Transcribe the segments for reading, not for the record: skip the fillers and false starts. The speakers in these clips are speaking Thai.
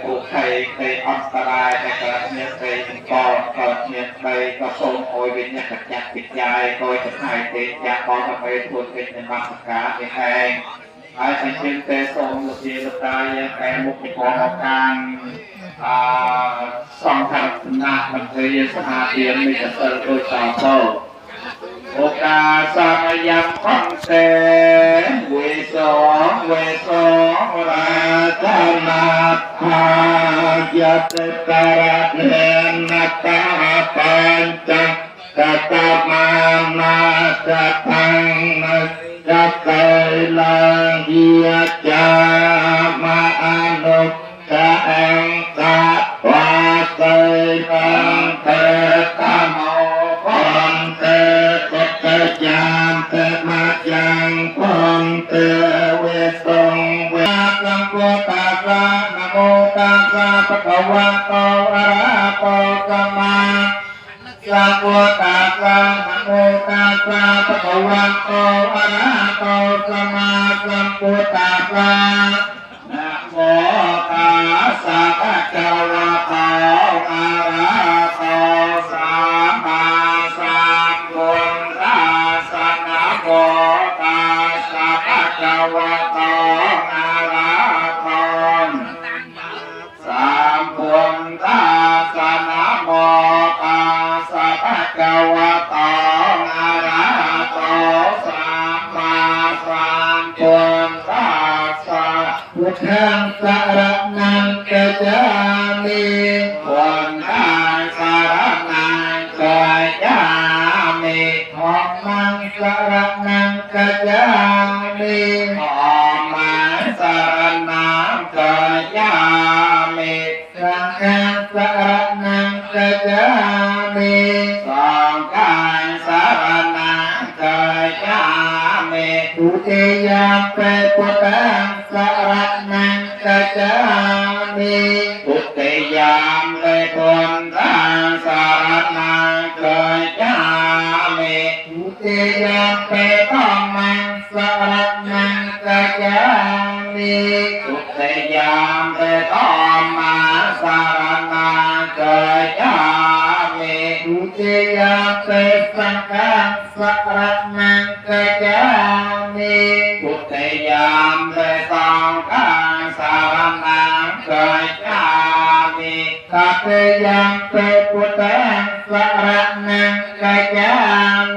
โอเคเคยอันตรายในการเนื้อเคยก่อนเกิดเนื้อเคยก็ทรงโอยวิญญาณจักจิตใจโดยจะหายเตะยาก่อนจะไปทวนเป็นในมาสการในแห่งไอ้สังเกตเตะทรงลูกเยลูกตายยังแก่มุกในของการสองทางหน้ามันเคยสหาเดียนมีแต่เติร์โดยต่อโต้โอกาสามยังฟังเสเวสองราชนาภายาเตตระเนนัตตาปัญจกัตมานาจัตังนัสจัตไตลังเฮียจามาอนุกะอังตะวาเตลังเตตโมปันเตปัจจามเตมาจังปันเตเวสงเวสังโฆตัสสะนะโมตัสสะภะคะวะโตอะระหะโตสัมมาสัมพุทธัสสะนะโมตัสสะภะคะวะโตอะระหะโตสัมมาสัมพุทธัสสะนะโมตัสสะภะคะวะโตอะระหะโตสัมมาสัมพุทธัสสะนะโมตัสสะภะคะวะโตอะระหะโตสัมพุทธัสสะนะโมตัสสะภะคะวะโตอะระหะโตสัมมาสัมพุทธัสสะพุทธังสรณังกัจฉามิพุทธังสรณังกัจฉามิธัมมังสรณังกัจฉามิธัมมังสรณังกัจฉามิสังฆังสรณังกัจฉามิสังฆังสรณังกัจฉามิทุติยามเปปุตตังสรณังกัจฉามิทุติยามเปปุตตังสรณังกัจฉามิทุติยามเปธัมมังสรณังกัจฉามิทุติยามเปธัมมังสรณังกัจฉามิทุติยามเปสังฆังสรณังกัจฉามิทุติยามเปสังฆังสรณังกัจฉามิตัตยังเปพุทธังสรณังกัจฉา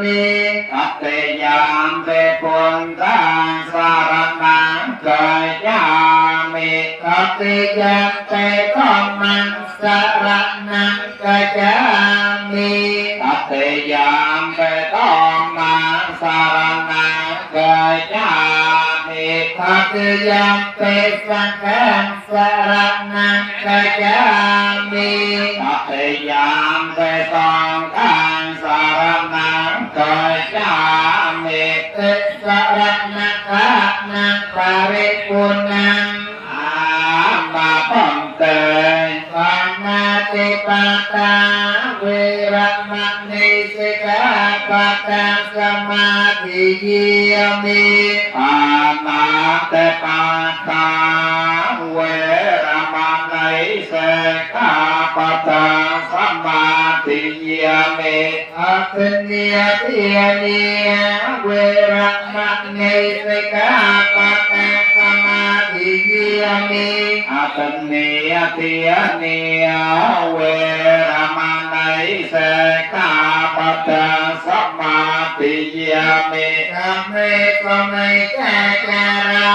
มิตัตยังเปพุทธังสรณังกัจฉามิตัตยังเปธัมมังสรณังกัจฉามิตัตยังเปธัมมังสรณังกัจฉามิตัตยังเปสังฆังสรณังกัจฉามิตัตยังเปสังฆังสรณังกัจฉามิเตสรณะกะนังปาริปุณังอามาปังเตปานาติปาตาเวรมณีสิกขาปะทังสมาธิยามิปานาติปาตาเวรมณีสิกขาปะทังสมาธิยามิอัตถิยติยานิเวรมณีสิกขาปะทังสมาธิยามิอัตถิยติยานิเวรมณีสิกขาปะทังสมาธิยามิธัมเมสมัยจาจารา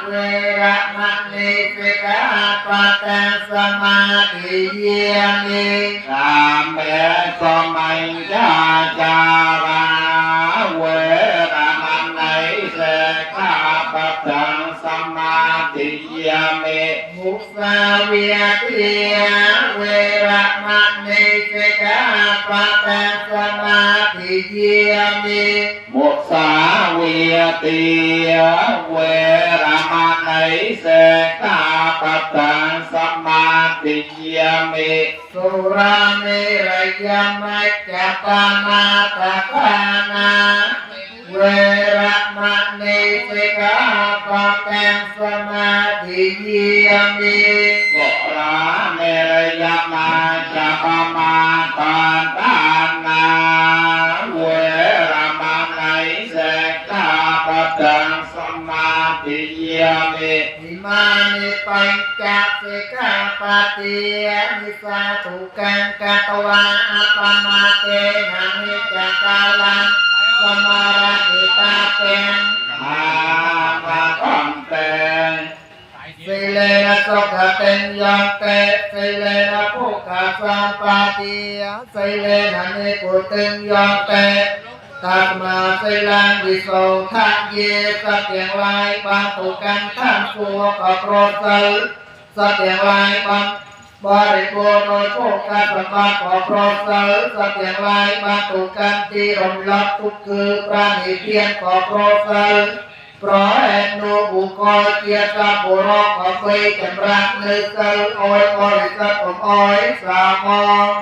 เวรมณีสิกขาปะทังสมาธิยามิธัมเมสมัยจาจาราเวรมณีสิกขาปะทังสมาธิยามิมุสาวิยติเวรมณีสิกขาปะทังสมาธิยามิมุสาวิยติเวรมณีสิกขาปะทังสมาธิยามิสุราเมรยมัจจปานาตปานาเวรมณีสิกขาปะทังสมาธิยามิสุรา สิกขาปะเตียนิสาตุกังกัตวาอัปปมาเตนะนิจกาลังสมาราหิตาเป็นอามาคันเตสิเลนะสุขเตนยันเตสิเลนะภุคาสัมปติยสิเลนะนิพุติงยันเตตัสมาสิลังวิโสทะเยสัตยังไรบางตุกันท่านฟัวก็โปรดเสริสัตยังไรบางบริบูรณ์โดยโภคการสมบัติขอโปรดเสริสัตอย่างไรบางตุกันที่รมรับทุกคือปราณีเพียรขอโปรดเสริเพราะแห่งนูบุคอยเกียรติบุรขอไปจำรักนึกเสริโอยบริสัทผมอ้อยสามอง